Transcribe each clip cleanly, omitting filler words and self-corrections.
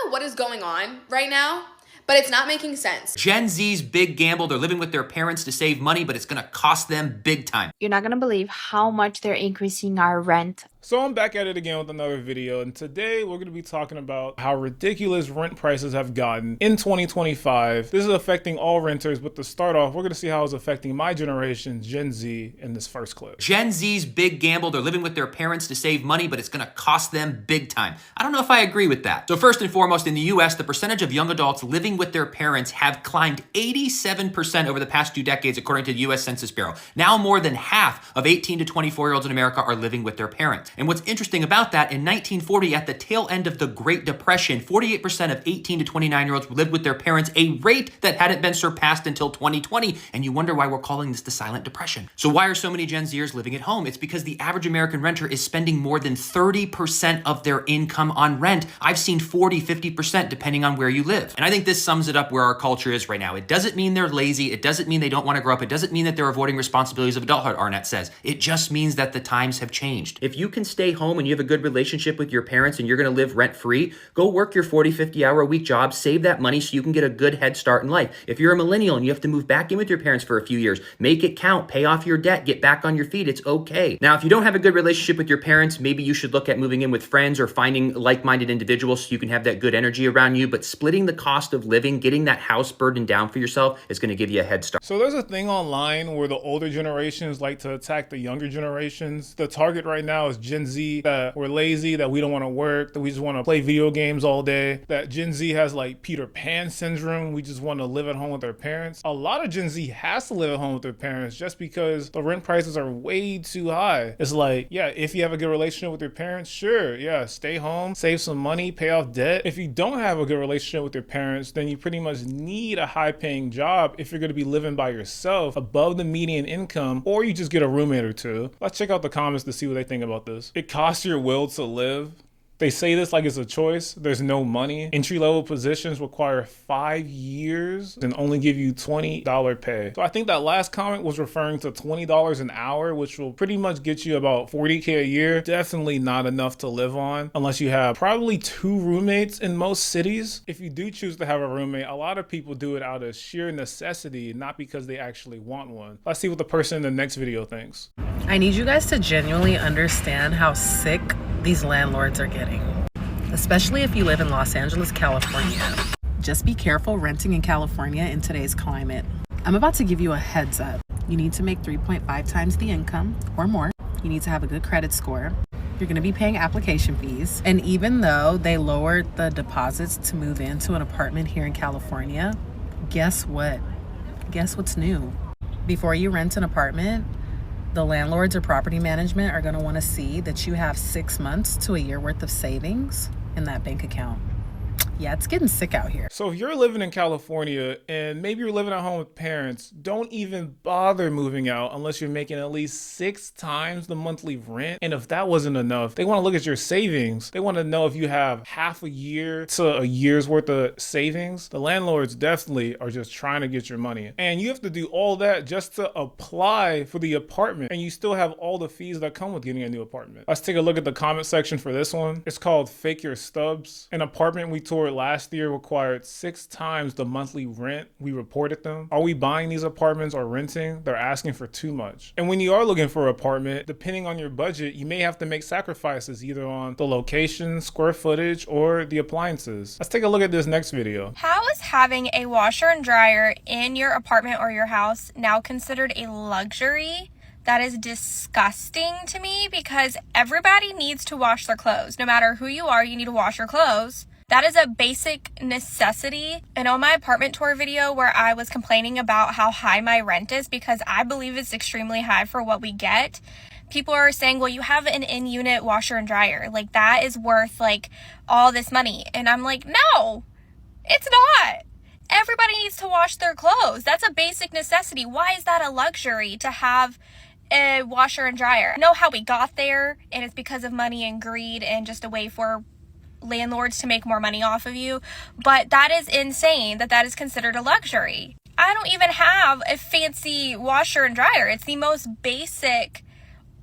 know what is going on right now, but it's not making sense. Gen Z's big gamble. They're living with their parents to save money, but it's gonna cost them big time. You're not gonna believe how much they're increasing our rent. So I'm back at it again with another video, and today we're going to be talking about how ridiculous rent prices have gotten in 2025. This is affecting all renters, but to start off, we're going to see how it's affecting my generation, Gen Z, in this first clip. Gen Z's big gamble. They're living with their parents to save money, but it's gonna cost them big time. I don't know if I agree with that. So first and foremost, in the US, the percentage of young adults living with their parents have climbed 87% over the past 2 decades, according to the US Census Bureau. Now more than half of 18 to 24-year-olds in America are living with their parents. And what's interesting about that, in 1940, at the tail end of the Great Depression, 48% of 18 to 29-year-olds lived with their parents, a rate that hadn't been surpassed until 2020. And you wonder why we're calling this the silent depression. So why are so many Gen Zers living at home? It's because the average American renter is spending more than 30% of their income on rent. I've seen 40, 50% depending on where you live. And I think this sums it up where our culture is right now. It doesn't mean they're lazy. It doesn't mean they don't want to grow up. It doesn't mean that they're avoiding responsibilities of adulthood, RANT says. It just means that the times have changed. If you can stay home and you have a good relationship with your parents and you're going to live rent-free, go work your 40, 50-hour a week job, save that money so you can get a good head start in life. If you're a millennial and you have to move back in with your parents for a few years, make it count, pay off your debt, get back on your feet. It's okay. Now, if you don't have a good relationship with your parents, maybe you should look at moving in with friends or finding like-minded individuals so you can have that good energy around you. But splitting the cost of living, getting that house burdened down for yourself is going to give you a head start. So there's a thing online where the older generations like to attack the younger generations. The target right now is Gen Z, that we're lazy, that we don't want to work, that we just want to play video games all day, that Gen Z has like Peter Pan syndrome. We just want to live at home with their parents. A lot of Gen Z has to live at home with their parents just because the rent prices are way too high. It's like, yeah, if you have a good relationship with your parents, sure, yeah, stay home, save some money, pay off debt. If you don't have a good relationship with your parents, then you pretty much need a high-paying job if you're going to be living by yourself above the median income, or you just get a roommate or two. Let's check out the comments to see what they think about this. It costs your will to live. They say this like it's a choice. There's no money. Entry-level positions require 5 years and only give you $20 pay. So I think that last comment was referring to $20 an hour, which will pretty much get you about $40K a year. Definitely not enough to live on unless you have probably 2 roommates in most cities. If you do choose to have a roommate, a lot of people do it out of sheer necessity, not because they actually want one. Let's see what the person in the next video thinks. I need you guys to genuinely understand how sick these landlords are getting, especially if you live in Los Angeles, California. Just be careful renting in California in today's climate. I'm about to give you a heads up. You need to make 3.5 times the income or more. You need to have a good credit score. You're going to be paying application fees. And even though they lowered the deposits to move into an apartment here in California, guess what? Guess what's new? Before you rent an apartment, the landlords or property management are going to want to see that you have 6 months to a year worth of savings in that bank account. Yeah, it's getting sick out here. So if you're living in California and maybe you're living at home with parents, don't even bother moving out unless you're making at least 6 times the monthly rent. And if that wasn't enough, they want to look at your savings. They want to know if you have half a year to a year's worth of savings. The landlords definitely are just trying to get your money. And you have to do all that just to apply for the apartment. And you still have all the fees that come with getting a new apartment. Let's take a look at the comment section for this one. It's called Fake Your Stubs. An apartment we toured last year required 6 times the monthly rent we reported them. Are we buying these apartments or renting? They're asking for too much. And when you are looking for an apartment, depending on your budget, you may have to make sacrifices either on the location, square footage, or the appliances. Let's take a look at this next video. How is having a washer and dryer in your apartment or your house now considered a luxury? That is disgusting to me because everybody needs to wash their clothes. No matter who you are, you need to wash your clothes. That is a basic necessity. And on my apartment tour video where I was complaining about how high my rent is because I believe it's extremely high for what we get, people are saying, well, you have an in-unit washer and dryer. Like, that is worth, like, all this money. And I'm like, no, it's not. Everybody needs to wash their clothes. That's a basic necessity. Why is that a luxury to have a washer and dryer? I know how we got there, and it's because of money and greed and just a way for landlords to make more money off of you, but that is insane that that is considered a luxury. I don't even have a fancy washer and dryer. It's the most basic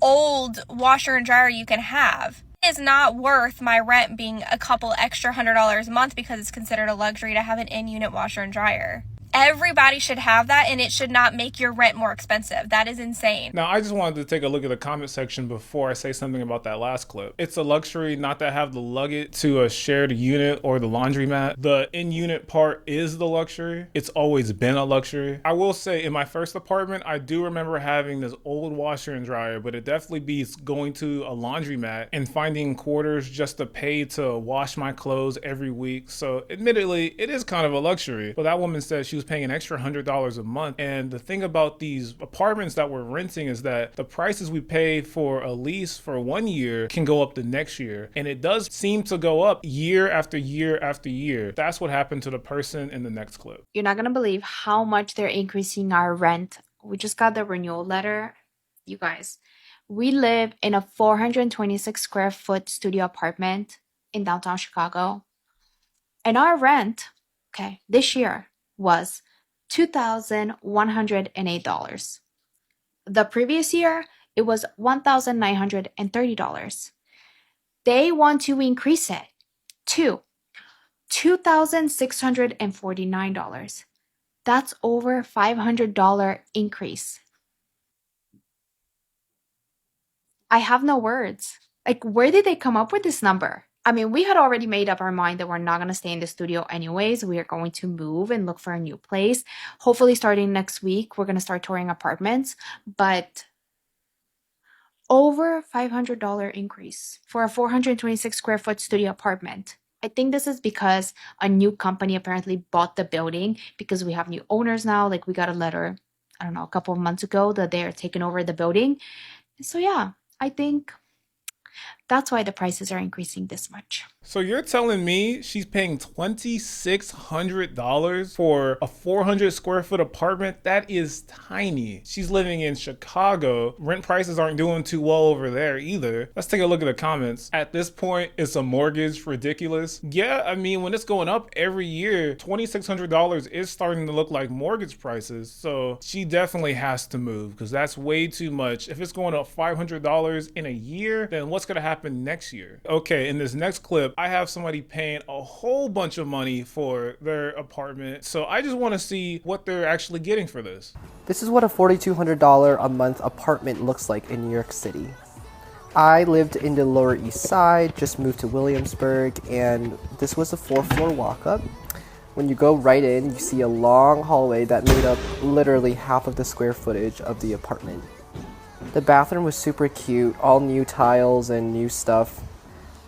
old washer and dryer you can have. is not worth my rent being a couple extra $100 a month because it's considered a luxury to have an in-unit washer and dryer. Everybody should have that, and it should not make your rent more expensive. That is insane. Now, I just wanted to take a look at the comment section before I say something about that last clip. It's a luxury not to have to lug it to a shared unit or the laundromat. The in-unit part is the luxury. It's always been a luxury. I will say, in my first apartment, I do remember having this old washer and dryer, but it definitely beats going to a laundromat and finding quarters just to pay to wash my clothes every week. So admittedly, it is kind of a luxury. But that woman said she was paying an extra $100 a month. And the thing about these apartments that we're renting is that the prices we pay for a lease for 1 year can go up the next year. And it does seem to go up year after year after year. That's what happened to the person in the next clip. You're not going to believe how much they're increasing our rent. We just got the renewal letter. You guys, we live in a 426 square foot studio apartment in downtown Chicago. And our rent, this year was $2,108. The previous year, it was $1,930. They want to increase it to $2,649. That's over $500 increase. I have no words. Like, where did they come up with this number? I mean, we had already made up our mind that we're not going to stay in the studio anyways. We are going to move and look for a new place. Hopefully, starting next week, we're going to start touring apartments. But over $500 increase for a 426 square foot studio apartment. I think this is because a new company apparently bought the building because we have new owners now. Like, we got a letter, I don't know, a couple of months ago that they're taking over the building. So yeah, I think that's why the prices are increasing this much. So you're telling me she's paying $2,600 for a 400 square foot apartment? That is tiny. She's living in Chicago. Rent prices aren't doing too well over there either. Let's take a look at the comments. At this point, is a mortgage ridiculous? Yeah, I mean, when it's going up every year, $2,600 is starting to look like mortgage prices. So she definitely has to move because that's way too much. If it's going up $500 in a year, then what's going to happen next year? Okay, in this next clip, I have somebody paying a whole bunch of money for their apartment. So I just want to see what they're actually getting for this. This is what a $4,200 a month apartment looks like in New York City. I lived in the Lower East Side, just moved to Williamsburg, and this was a 4-floor walk-up. When you go right in, you see a long hallway that made up literally half of the square footage of the apartment. The bathroom was super cute, all new tiles and new stuff.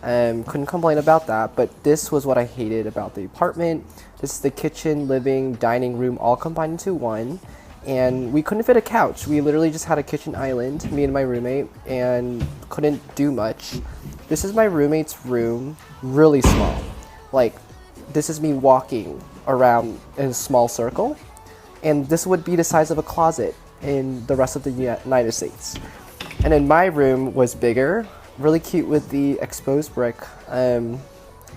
Couldn't complain about that, but this was what I hated about the apartment. This is the kitchen, living, dining room all combined into one, and we couldn't fit a couch. We literally just had a kitchen island, me and my roommate, and couldn't do much. This is my roommate's room, really small. Like, this is me walking around in a small circle, and this would be the size of a closet in the rest of the United States. And then my room was bigger, really cute with the exposed brick.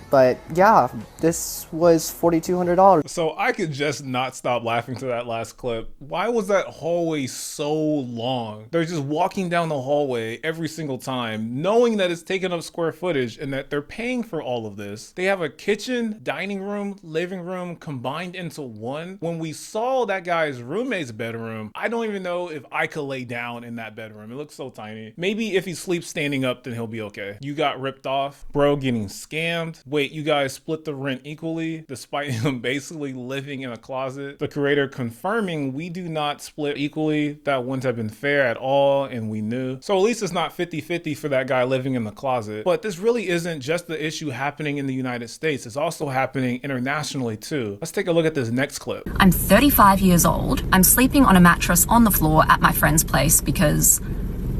But yeah, this was $4,200. So I could just not stop laughing to that last clip. Why was that hallway so long? They're just walking down the hallway every single time, knowing that it's taking up square footage and that they're paying for all of this. They have a kitchen, dining room, living room combined into one. When we saw that guy's roommate's bedroom, I don't even know if I could lay down in that bedroom. It looks so tiny. Maybe if he sleeps standing up, then he'll be okay. You got ripped off. Bro getting scammed. Wait, you guys split the rent equally despite him basically living in a closet. The creator confirming we do not split equally. That wouldn't have been fair at all, and we knew. So at least it's not 50-50 for that guy living in the closet. But this really isn't just the issue happening in the United States. It's also happening internationally too. Let's take a look at this next clip. I'm 35 years old. I'm sleeping on a mattress on the floor at my friend's place because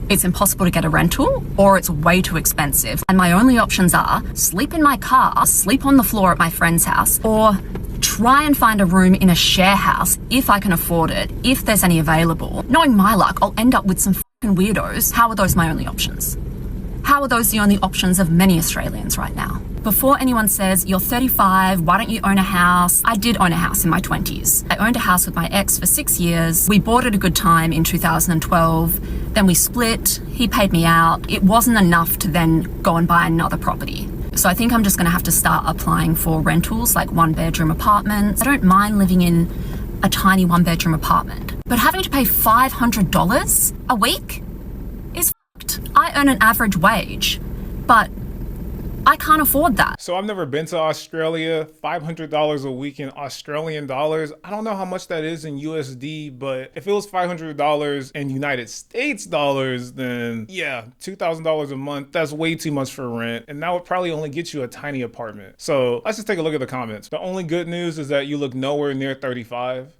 it's impossible to get a rental or it's way too expensive. And my only options are sleep in my car, sleep on the floor at my friend's house, or try and find a room in a share house if I can afford it, if there's any available. Knowing my luck, I'll end up with some fucking weirdos. How are those my only options? How are those the only options of many Australians right now? Before anyone says, you're 35, why don't you own a house? I did own a house in my 20s. I owned a house with my ex for 6 years. We bought at a good time in 2012. Then we split. He paid me out. It wasn't enough to then go and buy another property. So I think I'm just going to have to start applying for rentals, like one-bedroom apartments. I don't mind living in a tiny one-bedroom apartment, but having to pay $500 a week is fucked. I earn an average wage, but I can't afford that. So I've never been to Australia. $500 a week in Australian dollars. I don't know how much that is in USD, but if it was $500 in United States dollars, then yeah, $2,000 a month, that's way too much for rent. And that would probably only get you a tiny apartment. So let's just take a look at the comments. The only good news is that you look nowhere near 35.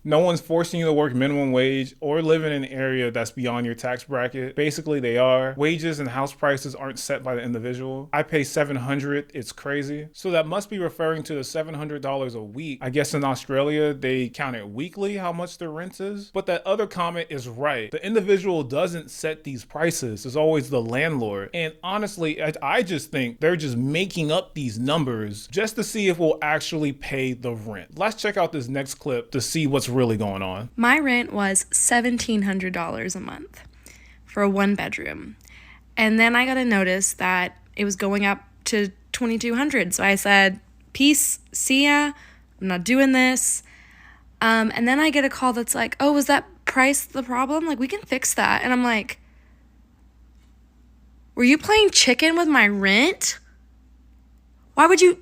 No one's forcing you to work minimum wage or live in an area that's beyond your tax bracket. Basically, they are. Wages and house prices aren't set by the individual. I pay $700. It's crazy. So that must be referring to the $700 a week. I guess in Australia, they count it weekly how much the rent is. But that other comment is right. The individual doesn't set these prices. It's always the landlord. And honestly, I just think they're just making up these numbers just to see if we'll actually pay the rent. Let's check out this next clip to see what's really going on. My rent was $1,700 a month for a one bedroom. And then I got a notice that it was going up to $2,200. So I said, peace, see ya, I'm not doing this. And then I get a call that's like, oh, was that price the problem? Like, we can fix that. And I'm like, were you playing chicken with my rent? Why would you?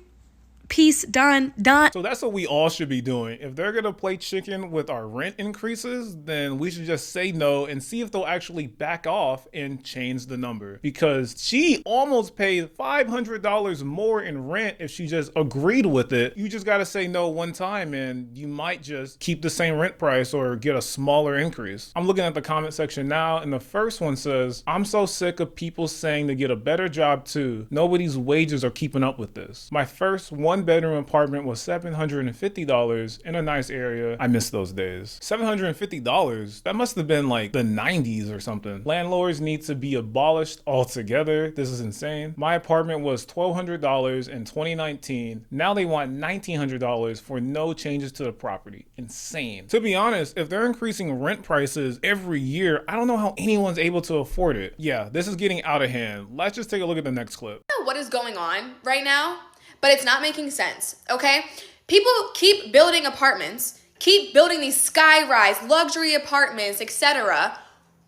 Peace, done. So that's what we all should be doing. If they're gonna play chicken with our rent increases, then we should just say no and see if they'll actually back off and change the number. Because she almost paid $500 more in rent if she just agreed with it. You just gotta say no one time and you might just keep the same rent price or get a smaller increase. I'm looking at the comment section now and the first one says, I'm so sick of people saying to get a better job too. Nobody's wages are keeping up with this. My first one-bedroom apartment was $750 in a nice area. I miss those days. $750? That must have been like the 90s or something. Landlords need to be abolished altogether. This is insane. My apartment was $1,200 in 2019. Now they want $1,900 for no changes to the property. Insane. To be honest, if they're increasing rent prices every year, I don't know how anyone's able to afford it. Yeah, this is getting out of hand. Let's just take a look at the next clip. I don't know what is going on right now, but it's not making sense, okay? People keep building apartments, keep building these sky-rise, luxury apartments, etc.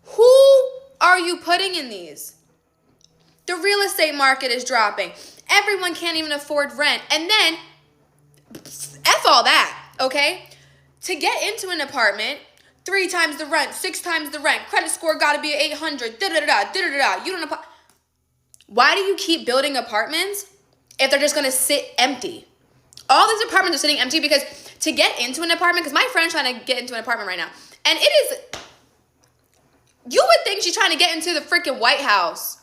Who are you putting in these? The real estate market is dropping. Everyone can't even afford rent. And then, F all that, okay? To get into an apartment, 3 times the rent, 6 times the rent, credit score gotta be 800, da-da-da-da, da-da-da-da. You don't know. Why do you keep building apartments if they're just gonna sit empty? All these apartments are sitting empty because to get into an apartment, because my friend's trying to get into an apartment right now, and it is, you would think she's trying to get into the freaking White House,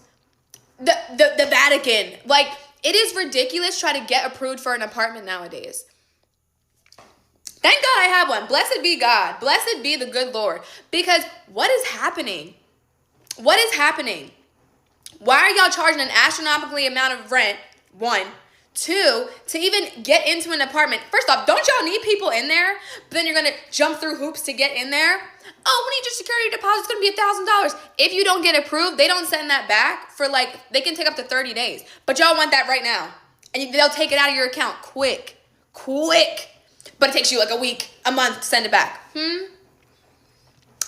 the Vatican. Like, it is ridiculous trying to get approved for an apartment nowadays. Thank God I have one. Blessed be God. Blessed be the good Lord. Because what is happening? What is happening? Why are y'all charging an astronomically amount of rent? 1. 2, to even get into an apartment. First off, don't y'all need people in there? But then you're going to jump through hoops to get in there? Oh, we need your security deposit. It's going to be $1,000. If you don't get approved, they don't send that back for they can take up to 30 days. But y'all want that right now. And they'll take it out of your account quick. But it takes you like a week, a month to send it back. I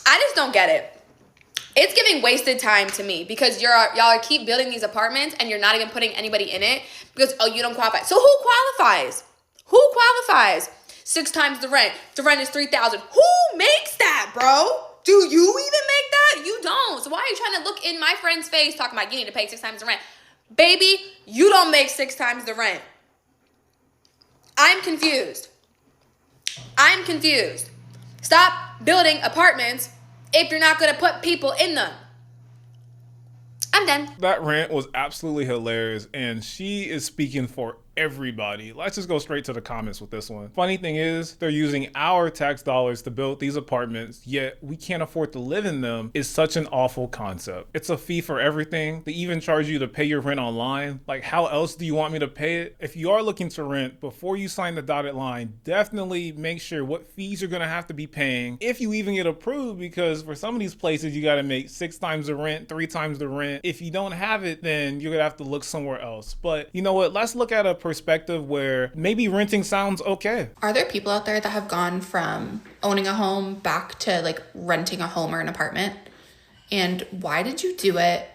just don't get it. It's giving wasted time to me because y'all keep building these apartments and you're not even putting anybody in it because, oh, you don't qualify. So who qualifies? Who qualifies? 6 times the rent. The rent is $3,000. Who makes that, bro? Do you even make that? You don't. So why are you trying to look in my friend's face talking about you need to pay 6 times the rent? Baby, you don't make 6 times the rent. I'm confused. Stop building apartments if you're not going to put people in them. I'm done. That rant was absolutely hilarious, and she is speaking for everybody. Let's just go straight to the comments with this one. Funny thing is, they're using our tax dollars to build these apartments, yet we can't afford to live in them is such an awful concept. It's a fee for everything. They even charge you to pay your rent online. Like, how else do you want me to pay it? If you are looking to rent, before you sign the dotted line, definitely make sure what fees you're gonna have to be paying if you even get approved, because for some of these places, you gotta make 6 times the rent, 3 times the rent. If you don't have it, then you're gonna have to look somewhere else. But you know what? Let's look at a perspective where maybe renting sounds okay. Are there people out there that have gone from owning a home back to like renting a home or an apartment? And why did you do it?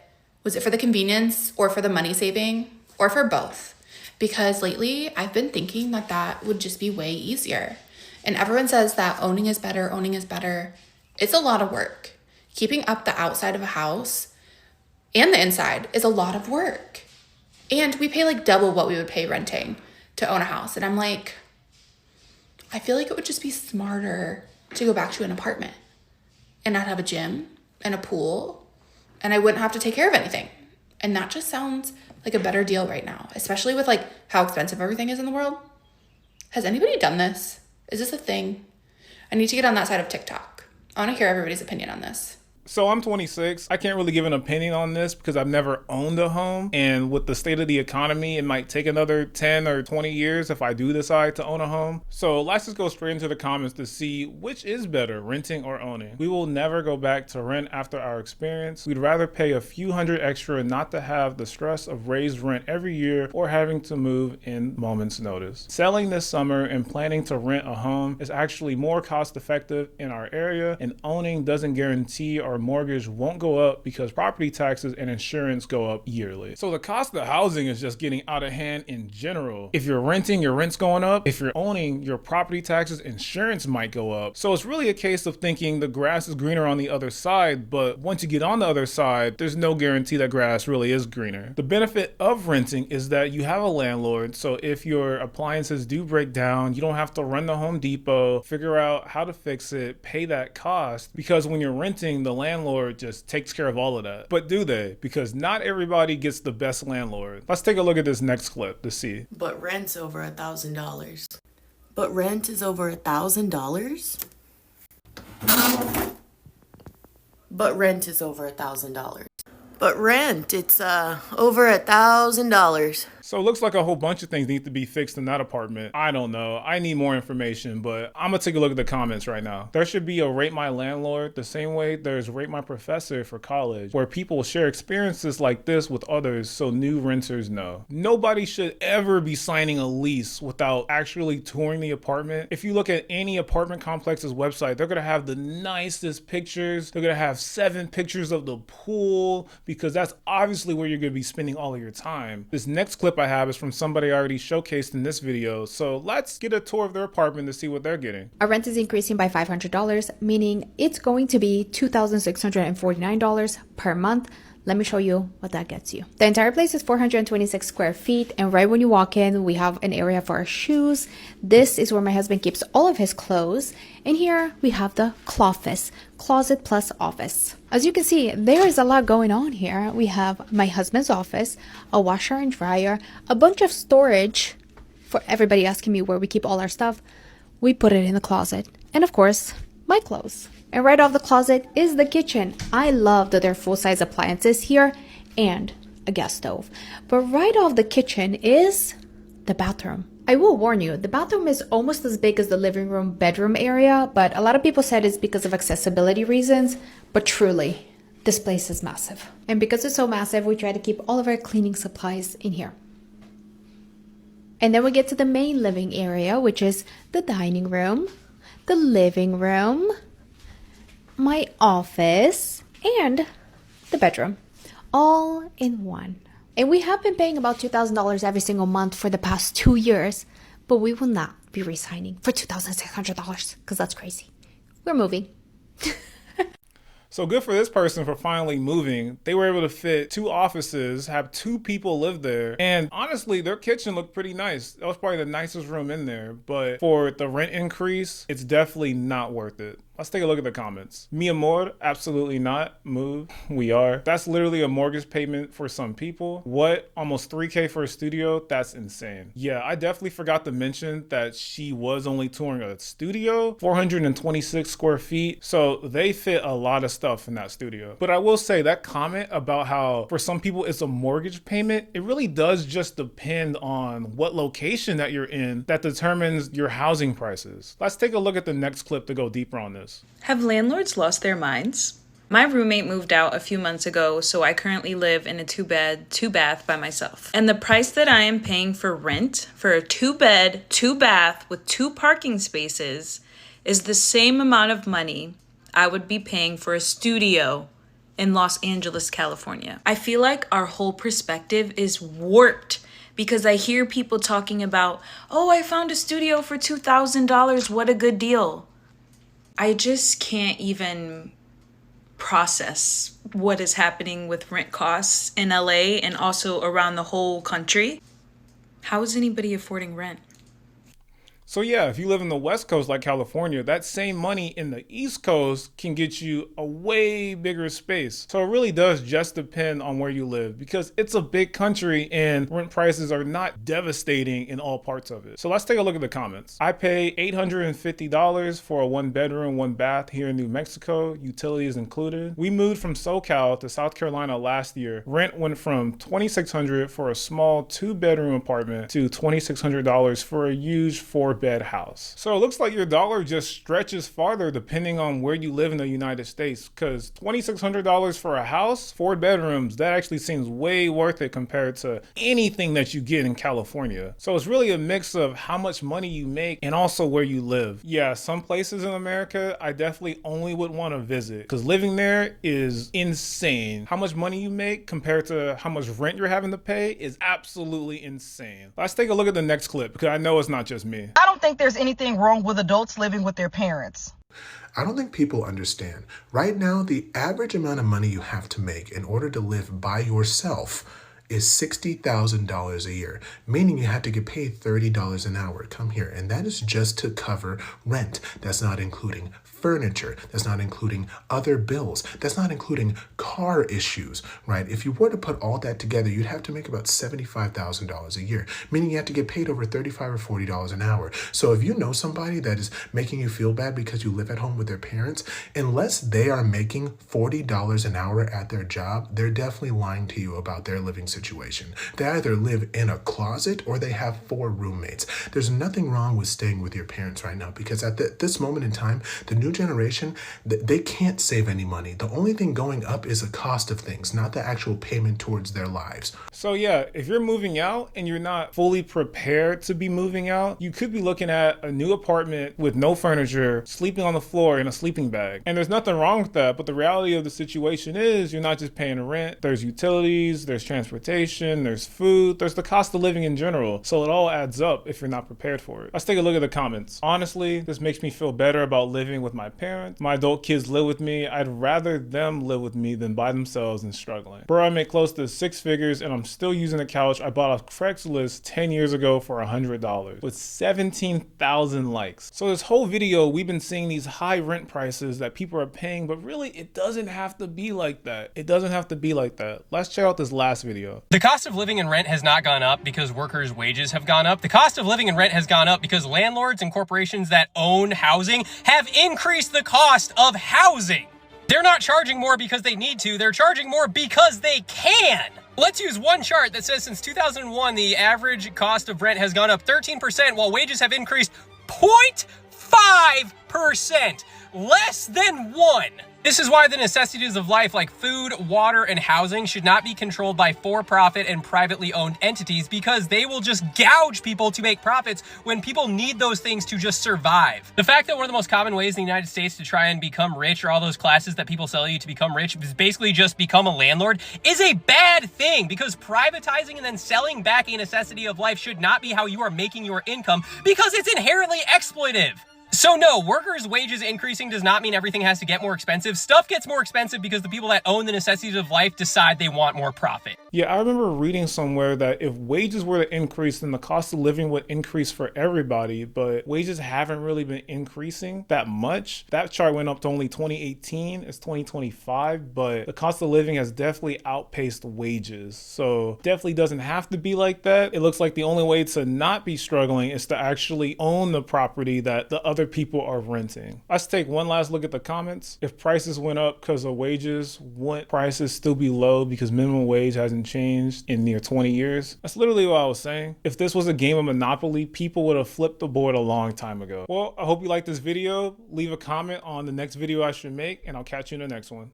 Was it for the convenience or for the money saving or for both? Because lately I've been thinking that that would just be way easier. And everyone says that owning is better, owning is better. It's a lot of work. Keeping up the outside of a house and the inside is a lot of work. And we pay like double what we would pay renting to own a house. And I'm like, I feel like it would just be smarter to go back to an apartment and not have a gym and a pool, and I wouldn't have to take care of anything. And that just sounds like a better deal right now, especially with like how expensive everything is in the world. Has anybody done this? Is this a thing? I need to get on that side of TikTok. I want to hear everybody's opinion on this. So I'm 26. I can't really give an opinion on this because I've never owned a home. And with the state of the economy, it might take another 10 or 20 years if I do decide to own a home. So let's just go straight into the comments to see which is better, renting or owning. We will never go back to rent after our experience. We'd rather pay a few hundred extra not to have the stress of raised rent every year or having to move in moments notice. Selling this summer and planning to rent a home is actually more cost effective in our area, and owning doesn't guarantee our mortgage won't go up because property taxes and insurance go up yearly. So the cost of housing is just getting out of hand in general. If you're renting, your rent's going up. If you're owning, your property taxes, insurance might go up. So it's really a case of thinking the grass is greener on the other side, but once you get on the other side, there's no guarantee that grass really is greener. The benefit of renting is that you have a landlord, so if your appliances do break down, you don't have to run to Home Depot, figure out how to fix it, pay that cost, because when you're renting, the landlord just takes care of all of that. But do they? Because not everybody gets the best landlord. Let's take a look at this next clip to see. But rent's over $1,000. But rent is over $1,000? But rent is over $1,000. But rent, it's over $1,000. So it looks like a whole bunch of things need to be fixed in that apartment. I don't know. I need more information, but I'm gonna take a look at the comments right now. There should be a Rate My Landlord the same way there's Rate My Professor for college, where people share experiences like this with others so new renters know. Nobody should ever be signing a lease without actually touring the apartment. If you look at any apartment complex's website, they're gonna have the nicest pictures. They're gonna have 7 pictures of the pool, because that's obviously where you're gonna be spending all of your time. This next clip I have is from somebody I already showcased in this video, so let's get a tour of their apartment to see what they're getting. Our rent is increasing by $500, meaning it's going to be $2,649 per month. Let me show you what that gets you. The entire place is 426 square feet, and right when you walk in, we have an area for our shoes. This is where my husband keeps all of his clothes. And here we have the cloffice, closet plus office. As you can see, there is a lot going on here. We have my husband's office, a washer and dryer, a bunch of storage. For everybody asking me where we keep all our stuff, we put it in the closet. And of course, my clothes. And right off the closet is the kitchen. I love that there are full-size appliances here and a gas stove. But right off the kitchen is the bathroom. I will warn you, the bathroom is almost as big as the living room bedroom area, but a lot of people said it's because of accessibility reasons. But truly, this place is massive. And because it's so massive, we try to keep all of our cleaning supplies in here. And then we get to the main living area, which is the dining room, the living room, my office, and the bedroom, all in one. And we have been paying about $2,000 every single month for the past 2 years, but we will not be re-signing for $2,600 because that's crazy. We're moving. So good for this person for finally moving. They were able to fit 2 offices, have 2 people live there, and honestly, their kitchen looked pretty nice. That was probably the nicest room in there, but for the rent increase, it's definitely not worth it. Let's take a look at the comments. Mi amor, absolutely not. Move. We are. That's literally a mortgage payment for some people. What? Almost $3K for a studio? That's insane. Yeah, I definitely forgot to mention that she was only touring a studio, 426 square feet. So they fit a lot of stuff in that studio. But I will say that comment about how for some people it's a mortgage payment, it really does just depend on what location that you're in that determines your housing prices. Let's take a look at the next clip to go deeper on this. Have landlords lost their minds? My roommate moved out a few months ago, so I currently live in a 2-bed, 2-bath by myself. And the price that I am paying for rent for a 2-bed, 2-bath with 2 parking spaces is the same amount of money I would be paying for a studio in Los Angeles, California. I feel like our whole perspective is warped because I hear people talking about, oh, I found a studio for $2,000, what a good deal. I just can't even process what is happening with rent costs in LA and also around the whole country. How is anybody affording rent? So yeah, if you live in the West Coast like California, that same money in the East Coast can get you a way bigger space. So it really does just depend on where you live because it's a big country and rent prices are not devastating in all parts of it. So let's take a look at the comments. I pay $850 for a 1-bedroom, 1-bath here in New Mexico, utilities included. We moved from SoCal to South Carolina last year. Rent went from $2,600 for a small 2-bedroom apartment to $2,600 for a huge 4-bed house. So it looks like your dollar just stretches farther depending on where you live in the United States, because $2,600 for a house, 4 bedrooms, that actually seems way worth it compared to anything that you get in California. So it's really a mix of how much money you make and also where you live. Yeah, some places in America I definitely only would want to visit because living there is insane. How much money you make compared to how much rent you're having to pay is absolutely insane. Let's take a look at the next clip because I know it's not just me. I don't think there's anything wrong with adults living with their parents. I don't think people understand. Right now, the average amount of money you have to make in order to live by yourself is $60,000 a year, meaning you have to get paid $30 an hour. Come here. And that is just to cover rent. That's not including furniture. That's not including other bills. That's not including car issues, right? If you were to put all that together, you'd have to make about $75,000 a year, meaning you have to get paid over $35 or $40 an hour. So if you know somebody that is making you feel bad because you live at home with their parents, unless they are making $40 an hour at their job, they're definitely lying to you about their living situation. They either live in a closet or they have 4 roommates. There's nothing wrong with staying with your parents right now because at this moment in time, the new generation, they can't save any money. The only thing going up is the cost of things, not the actual payment towards their lives. So yeah, if you're moving out and you're not fully prepared to be moving out, you could be looking at a new apartment with no furniture, sleeping on the floor in a sleeping bag. And there's nothing wrong with that, but the reality of the situation is you're not just paying rent, there's utilities, there's transportation, there's food, there's the cost of living in general. So it all adds up if you're not prepared for it. Let's take a look at the comments. Honestly, this makes me feel better about living with my parents. My adult kids live with me. I'd rather them live with me than by themselves and struggling. Bro, I make close to 6 figures and I'm still using a couch I bought off Craigslist 10 years ago for $100 with 17,000 likes. So this whole video, we've been seeing these high rent prices that people are paying, but really it doesn't have to be like that. It doesn't have to be like that. Let's check out this last video. The cost of living and rent has not gone up because workers' wages have gone up. The cost of living and rent has gone up because landlords and corporations that own housing have increased the cost of housing. They're not charging more because they need to, they're charging more because they can. Let's use one chart that says since 2001, the average cost of rent has gone up 13% while wages have increased 0.5%, less than 1. This is why the necessities of life like food, water, and housing should not be controlled by for-profit and privately owned entities because they will just gouge people to make profits when people need those things to just survive. The fact that one of the most common ways in the United States to try and become rich or all those classes that people sell you to become rich is basically just become a landlord is a bad thing because privatizing and then selling back a necessity of life should not be how you are making your income because it's inherently exploitive. So no, workers' wages increasing does not mean everything has to get more expensive. Stuff gets more expensive because the people that own the necessities of life decide they want more profit. Yeah, I remember reading somewhere that if wages were to increase, then the cost of living would increase for everybody, but wages haven't really been increasing that much. That chart went up to only 2018, it's 2025, but the cost of living has definitely outpaced wages. So definitely doesn't have to be like that. It looks like the only way to not be struggling is to actually own the property that the other people are renting. Let's take one last look at the comments. If prices went up because of wages, wouldn't prices still be low because minimum wage hasn't changed in near 20 years? That's literally what I was saying. If this was a game of Monopoly, people would have flipped the board a long time ago. Well, I hope you liked this video. Leave a comment on the next video I should make, and I'll catch you in the next one.